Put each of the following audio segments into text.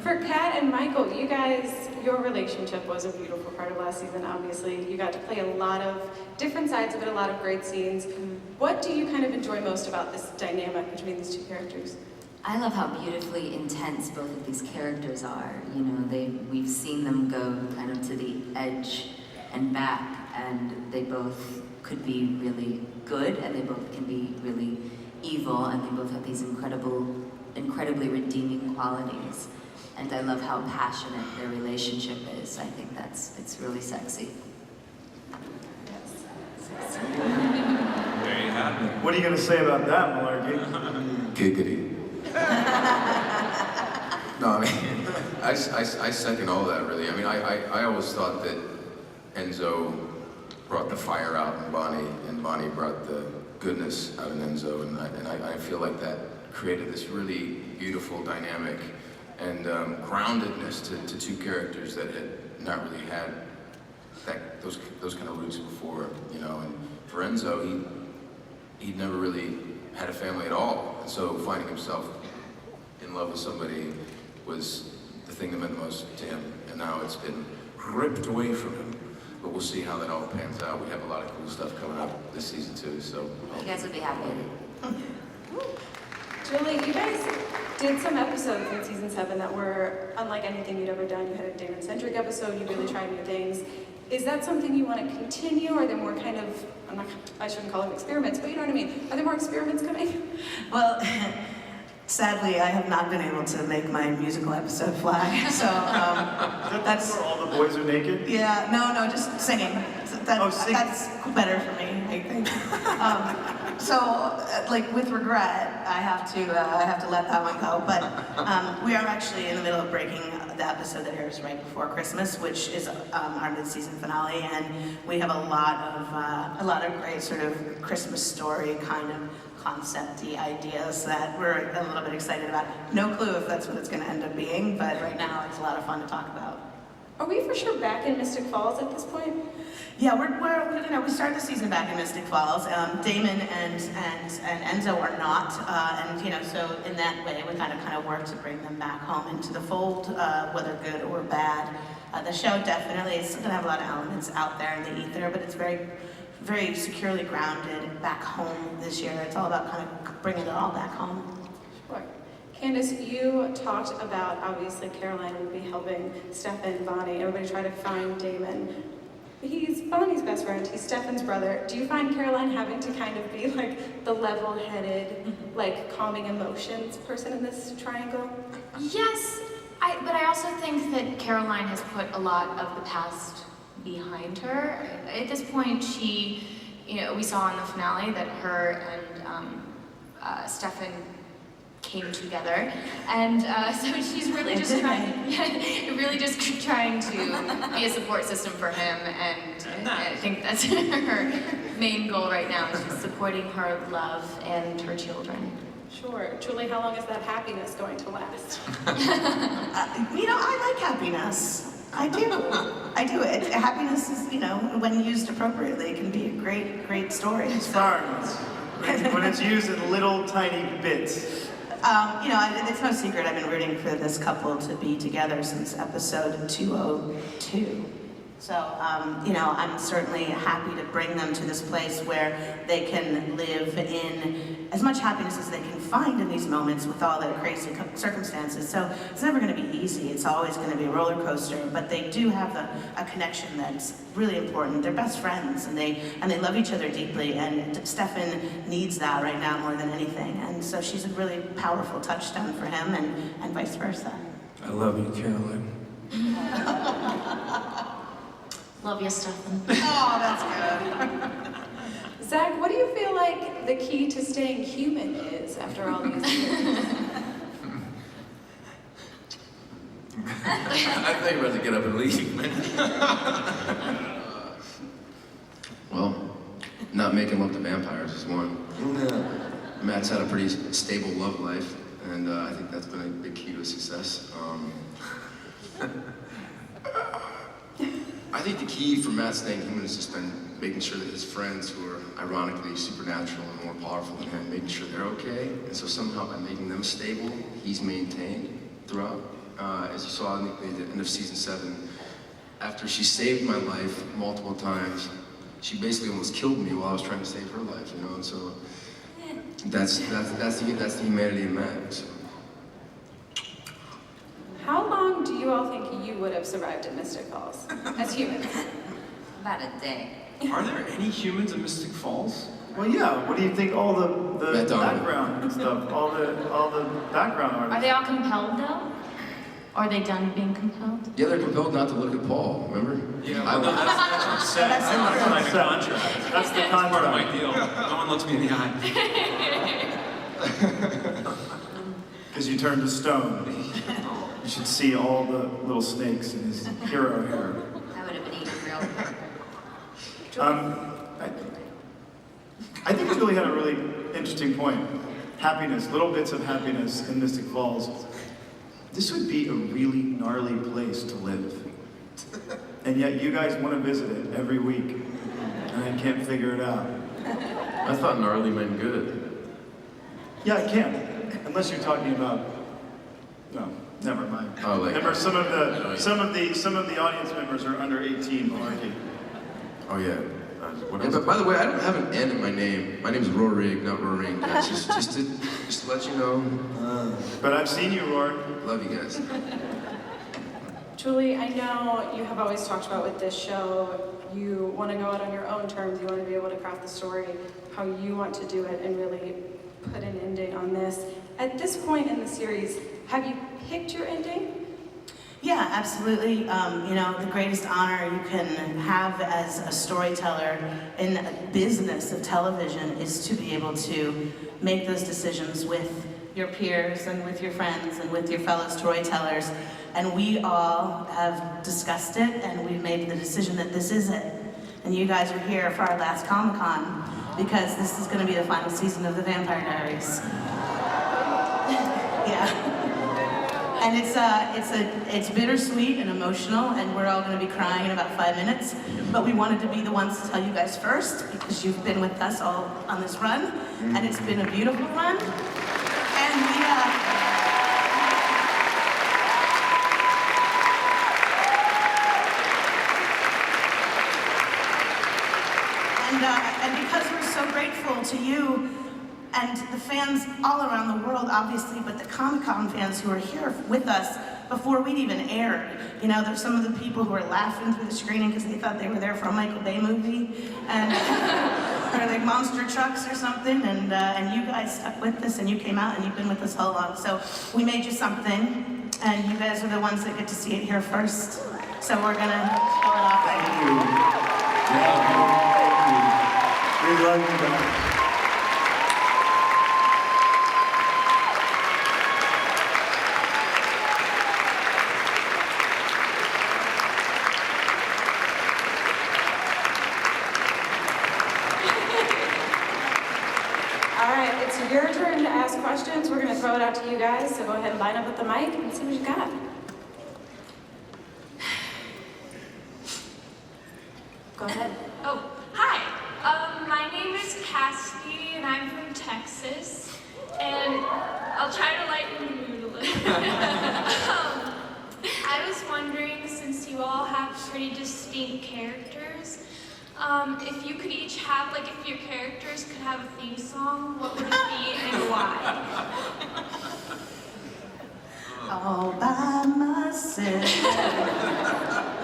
For Kat and Michael, you guys, your relationship was a beautiful part of last season, obviously. You got to play a lot of different sides of it, a lot of great scenes. What do you kind of enjoy most about this dynamic between these two characters? I love how beautifully intense both of these characters are. You know, we've seen them go kind of to the edge and back, and they both could be really good, and they both can be really evil, and they both have these incredibly redeeming qualities. And I love how passionate their relationship is. I think it's really sexy. Yes. There you have it. What are you going to say about that, Malarkey? Giggity. No, I mean, I second all that, really. I mean, I always thought that Enzo brought the fire out in Bonnie, and Bonnie brought the goodness out in Enzo, and I feel like that created this really beautiful dynamic and groundedness to two characters that had not really had those kind of roots before, you know. And for Enzo, he'd never really had a family at all, and so finding himself in love with somebody was the thing that meant the most to him, and now it's been ripped away from him. But we'll see how that all pans out. We have a lot of cool stuff coming up this season too, so. You guys would be happy with it. Julie, you guys did some episodes in season 7 that were unlike anything you'd ever done. You had a Damon-centric episode, you really tried new things. Is that something you want to continue, or are there more kind of, I shouldn't call them experiments, but you know what I mean? Are there more experiments coming? Well, sadly, I have not been able to make my musical episode fly, so That's where all the boys are naked? yeah, no, just singing. Singing. That's better for me, I think. Like with regret, I have to let that one go. But we are actually in the middle of breaking the episode that airs right before Christmas, which is our mid-season finale, and we have a lot of great sort of Christmas story kind of concept-y ideas that we're a little bit excited about. No clue if that's what it's going to end up being, but right now it's a lot of fun to talk about. Are we for sure back in Mystic Falls at this point? Yeah, we started the season back in Mystic Falls. Damon and Enzo are not, so in that way we kind of work to bring them back home into the fold, whether good or bad. The show definitely is going to have a lot of elements out there in the ether, but it's very, very securely grounded back home this year. It's all about kind of bringing it all back home. Sure. Candace, you talked about, obviously, Caroline would be helping Stefan, Bonnie, everybody try to find Damon. He's Bonnie's best friend, he's Stefan's brother. Do you find Caroline having to kind of be like the level-headed, like calming emotions person in this triangle? Yes, but I also think that Caroline has put a lot of the past behind her. At this point, we saw in the finale that her and Stefan came together, and so she's really just trying to be a support system for him, and I think that's her main goal right now, is just supporting her love and her children. Sure. Julie, how long is that happiness going to last? I like happiness. I do it. Happiness is, when used appropriately, can be a great story. It's fun. When it's used in little tiny bits. It's no secret I've been rooting for this couple to be together since episode 202. So, I'm certainly happy to bring them to this place where they can live in as much happiness as they can find in these moments with all their crazy circumstances. So it's never going to be easy. It's always going to be a roller coaster. But they do have a connection that's really important. They're best friends, and they love each other deeply. And Stefan needs that right now more than anything. And so she's a really powerful touchstone for him, and vice versa. I love you, Caroline. Love you, Stefan. Oh, that's good. Zach, what do you feel like the key to staying human is after all these years? I think I'm about to get up and leave, man. Well, not making love to vampires is one. Matt's had a pretty stable love life, and I think that's been a big key to his success. I think the key for Matt staying human has just been making sure that his friends, who are ironically supernatural and more powerful than him, making sure they're okay. And so somehow by making them stable, he's maintained throughout. as you saw in the end of season 7, after she saved my life multiple times, she basically almost killed me while I was trying to save her life, you know, and so that's the humanity in that. So. How long do you all think you would have survived at Mystic Falls as humans? About a day. Are there any humans in Mystic Falls? Well, yeah. What do you think? All the Matt Donovan. background and stuff. All the background artists. Are they all compelled though? Or are they done being compelled? Yeah, they're compelled not to look at Paul, remember? Yeah, I well, no, was. that's set. That's in That's the my contract. contract. That's the That's part of my contract. deal. No one looks me in the eye. Because you turned to stone. You should see all the little snakes in his hero hair. That would have been even real. I think Julie had a really interesting point. Happiness, little bits of happiness in Mystic Falls. This would be a really gnarly place to live. And yet you guys want to visit it every week. And I can't figure it out. I thought gnarly meant good. Yeah, I can. Unless you're talking about, no, never mind. Oh, like- Remember, some of the audience members are under 18, malarkey. Oh yeah. What Yeah, else? but by the way, I don't have an N in my name. My name is Rorig, not Roring. That's just to let you know. But I've seen you, Roar. Love you guys. Julie, I know you have always talked about with this show, you want to go out on your own terms, you want to be able to craft the story, how you want to do it and really put an ending on this. At this point in the series, have you picked your ending? Yeah, absolutely. You know, the greatest honor you can have as a storyteller in a business of television is to be able to make those decisions with your peers and with your friends and with your fellow storytellers. And we all have discussed it and we've made the decision that this is it. And you guys are here for our last Comic-Con because this is going to be the final season of the Vampire Diaries. Yeah. And it's bittersweet and emotional, and we're all going to be crying in about 5 minutes. But we wanted to be the ones to tell you guys first because you've been with us all on this run, and it's been a beautiful run. And because we're so grateful to you and the fans all around the world, obviously, but the Comic-Con fans who are here with us before we'd even aired. You know, there's some of the people who are laughing through the screening because they thought they were there for a Michael Bay movie, and or like monster trucks or something, and you guys stuck with us, and you came out, and you've been with us all along. So we made you something, and you guys are the ones that get to see it here first. So we're gonna show it off. Thank you. Thank you. We love you guys. All right, it's your turn to ask questions. We're going to throw it out to you guys, so go ahead and line up with the mic and see what you got. Go ahead. Oh, hi. My name is Cassidy, and I'm from Texas. And I'll try to lighten the mood a little. I was wondering, since you all have pretty distinct characters, if you could each have, like, if your characters could have a theme song, what would it be and why? All by myself.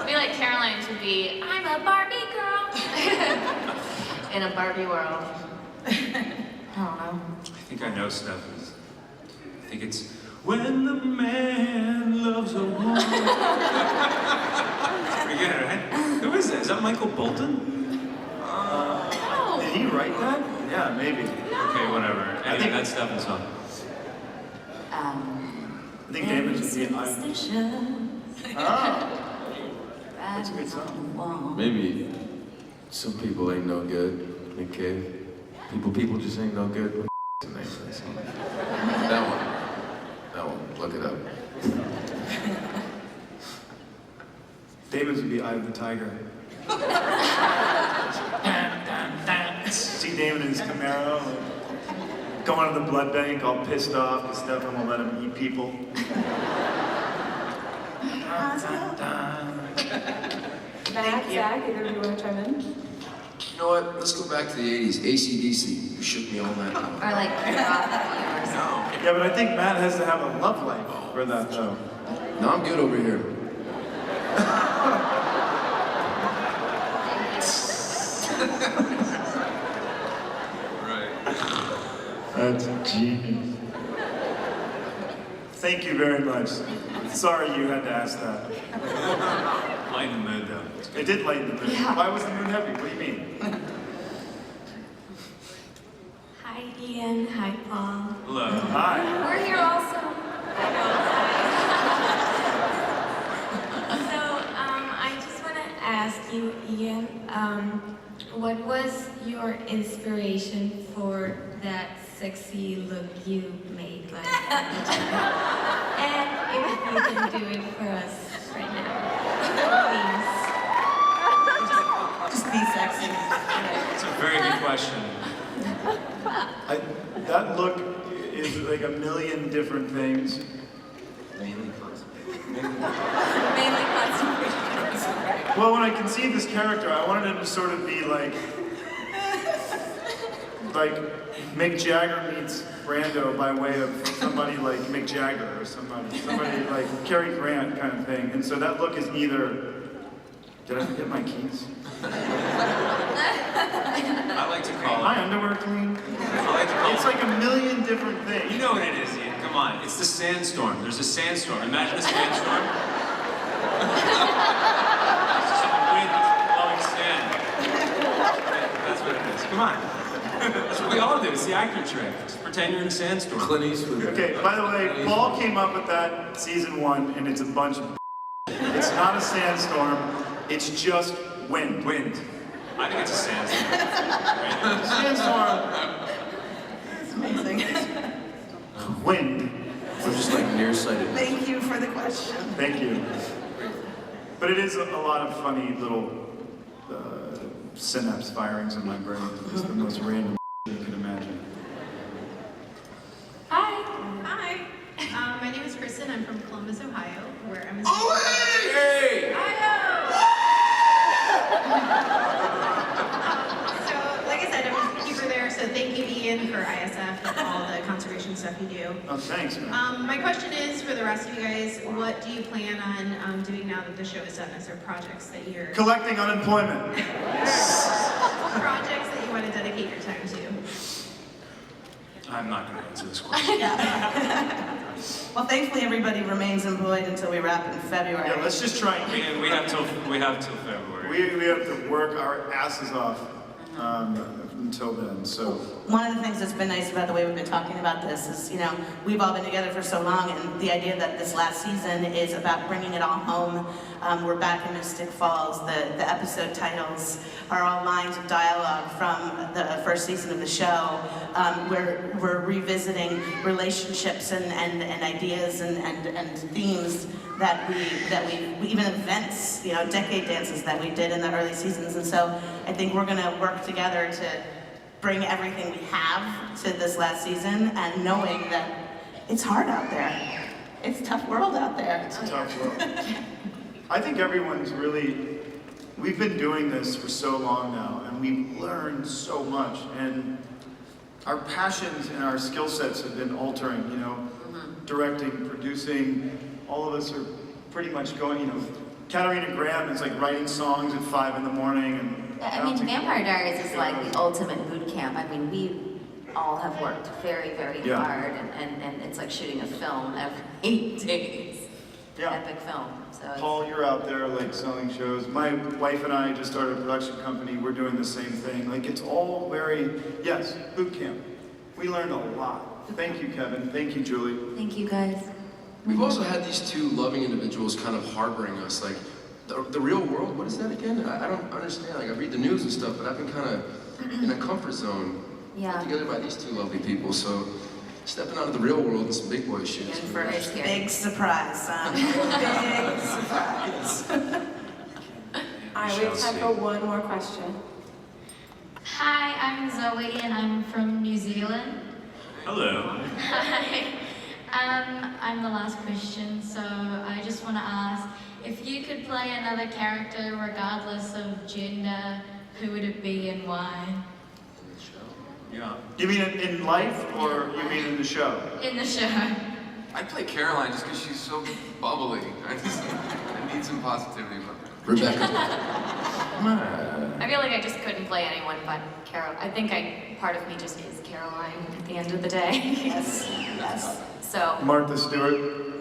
I feel like Caroline's would be, I'm a Barbie girl. In a Barbie world. I don't know. I think I know Steph's. I think it's when the man loves a woman. We get it, right? Who is that? Is that Michael Bolton? Did he write that? Yeah, maybe. Okay, whatever. Anyway, think- that's Stefan's song. I think Damon should be an Oh, that's a good song. Maybe some people ain't no good. Okay. People just ain't no good. What the name of that song? That one. Look it up. Damon's would be Eye of the Tiger. See Damon in his Camaro, like, going to the blood bank all pissed off because Stefan won't let him eat people. Matt, Zach, either of you want to chime in? You know what? Let's go back to the 80s. AC/DC. You shook me all night long. Or like neuropathy or something. Yeah, but I think Matt has to have a love life for that, though. No, I'm good over here. That's genius. Thank you very much. Sorry you had to ask that. Lighten the mood, though. It did lighten the mood. Yeah. Why was the mood heavy? What do you mean? Hi, Ian. Hi, Paul. Hello. Hi. We're here also. I just want to ask you, Ian, what was your inspiration for that sexy look you made like at the time? And if you can do it for us right now, Just be sexy. It's a very good question. That look is like a million different things. Mainly concentration. Well, when I conceived this character, I wanted him to sort of be like Mick Jagger meets Brando by way of somebody like Mick Jagger or somebody like Cary Grant kind of thing. And so that look is either, did I forget my keys? I like to call My it. underwear clean? I like to call It's like a million different things. You know what it is, Ian. Come on. It's the sandstorm. There's a sandstorm. Imagine a sandstorm. It's just the wind blowing sand. That's what it is. Come on. That's what we all do. It's the actor trick. Just pretend you're in a sandstorm. Clint Eastwood. Okay, by the way, Paul came up with that season 1, and it's a bunch of It's not a sandstorm, it's just wind. Wind. I think it's a sandstorm. Sandstorm, It's amazing. wind. We're just like nearsighted. Thank you for the question. Thank you. But it is a lot of funny little synapse firings in my brain. It's the most random you can imagine. Hi. My name is Kristen. I'm from Columbus, Ohio, where I'm a Hey! So, like I said, I'm a keeper there, so thank you, Ian, for ISF and all the conservation stuff you do. Oh, thanks, man. My question is, for the rest of you guys, what do you plan on doing now that the show is done? Is there projects that you're... Collecting unemployment. projects that you want to dedicate your time to? I'm not going to answer this question. Well, thankfully everybody remains employed until we wrap in February. Yeah, let's just try and We have till February. we have to work our asses off until then. So One of the things that's been nice about the way we've been talking about this is, we've all been together for so long, and the idea that this last season is about bringing it all home. We're back in Mystic Falls. The episode titles are all lines of dialogue from the first season of the show. We're revisiting relationships and ideas and themes that we even events, decade dances that we did in the early seasons. And so I think we're gonna work together to bring everything we have to this last season, and knowing that it's hard out there. It's a tough world out there. it's a tough world. I think we've been doing this for so long now, and we've learned so much, and our passions and our skill sets have been altering, directing, producing, all of us are pretty much going, Katarina Graham is like writing songs at 5 in the morning, and I mean, Vampire Diaries is like the ultimate boot camp. I mean, we all have worked very, very Yeah. hard, and it's like shooting a film every 8 days. Yeah. Epic film. So it's, Paul, you're out there like selling shows. My wife and I just started a production company. We're doing the same thing. Like it's all yes, boot camp. We learned a lot. Thank you, Kevin. Thank you, Julie. thank you guys. We've also had these two loving individuals kind of harboring us, like, the real world, what is that again? I don't understand, like, I read the news and stuff, but I've been kind of in a comfort zone Yeah. put together by these two lovely people, so stepping out of the real world and some big boy shit. And is for really a nice. big surprise, son. Big surprise. All right, we have time for one more question. Hi, I'm Zoe and I'm from New Zealand. Hello. Hi. I'm the last question, so I just want to ask, if you could play another character regardless of gender, who would it be and why? Yeah. You mean in life, or you mean in the show? In the show. I'd play Caroline just because she's so bubbly. I need some positivity about that. Rebecca. I feel like I just couldn't play anyone but Carol. I think part of me just is Caroline at the end of the day. Yes, yes. So, Martha Stewart.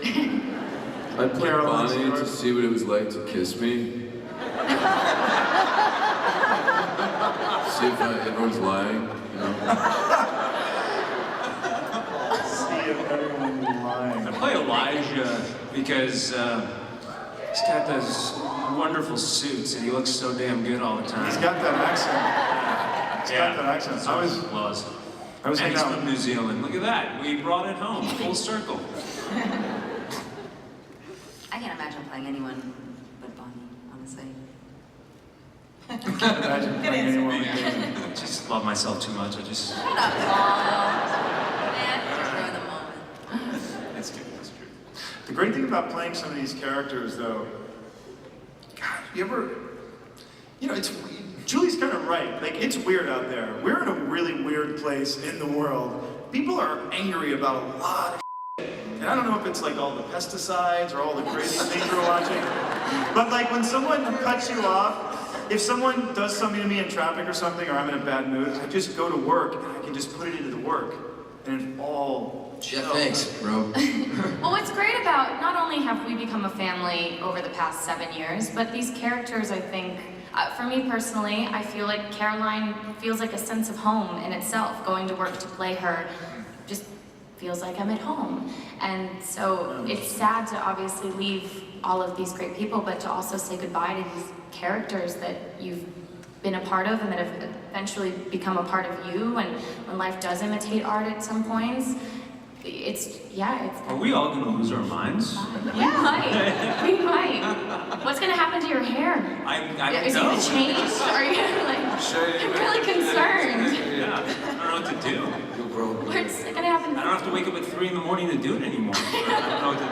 I'd play Caroline Bonnie Stewart. to see what it was like to kiss me. See if everyone's lying, you know? See if everyone's lying. I play Elijah because he's got those wonderful suits and he looks so damn good all the time. He's got that accent. He's got that accent. So I was hanging he's out. from New Zealand. Look at that. We brought it home, full circle. I can't imagine playing anyone but Bonnie, honestly. Can't imagine playing anyone like Damon. I just love myself too much. I just. Shut up, Paul. Man, just ruin the moment. That's true. That's true. The great thing about playing some of these characters, though, God, it's Julie's kind of right. Like, it's weird out there. We're in a really weird place in the world. People are angry about a lot of shit. And I don't know if it's like all the pesticides or all the crazy things we're watching. But like when someone cuts you off, if someone does something to me in traffic or something, or I'm in a bad mood, I just go to work and I can just put it into the work. And it all Yeah, thanks, bro. well, what's great about, not only have we become a family over the past 7 years, but these characters, I think, for me personally, I feel like Caroline feels like a sense of home in itself. Going to work to play her just feels like I'm at home. And so it's sad to obviously leave all of these great people, but to also say goodbye to these characters that you've been a part of and that have eventually become a part of you. And when life does imitate art at some points, it's Are we all gonna lose our minds? we might. We might. What's gonna happen to your hair? I don't Is it know. gonna change? Are you I'm really concerned. Yeah, I don't know what to do. What's gonna happen? I don't have to wake up at 3 in the morning to do it anymore. I don't know what to do.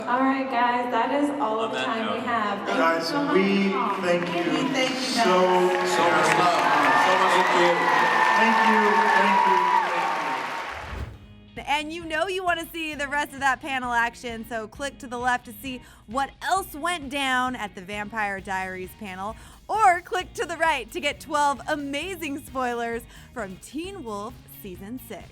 All right, guys, that is all of On the that time we note. have. Thank Guys, you so much. we thank you We thank you, guys. so much love. So much love. Thank you. And you know you want to see the rest of that panel action, so click to the left to see what else went down at the Vampire Diaries panel, or click to the right to get 12 amazing spoilers from Teen Wolf Season 6.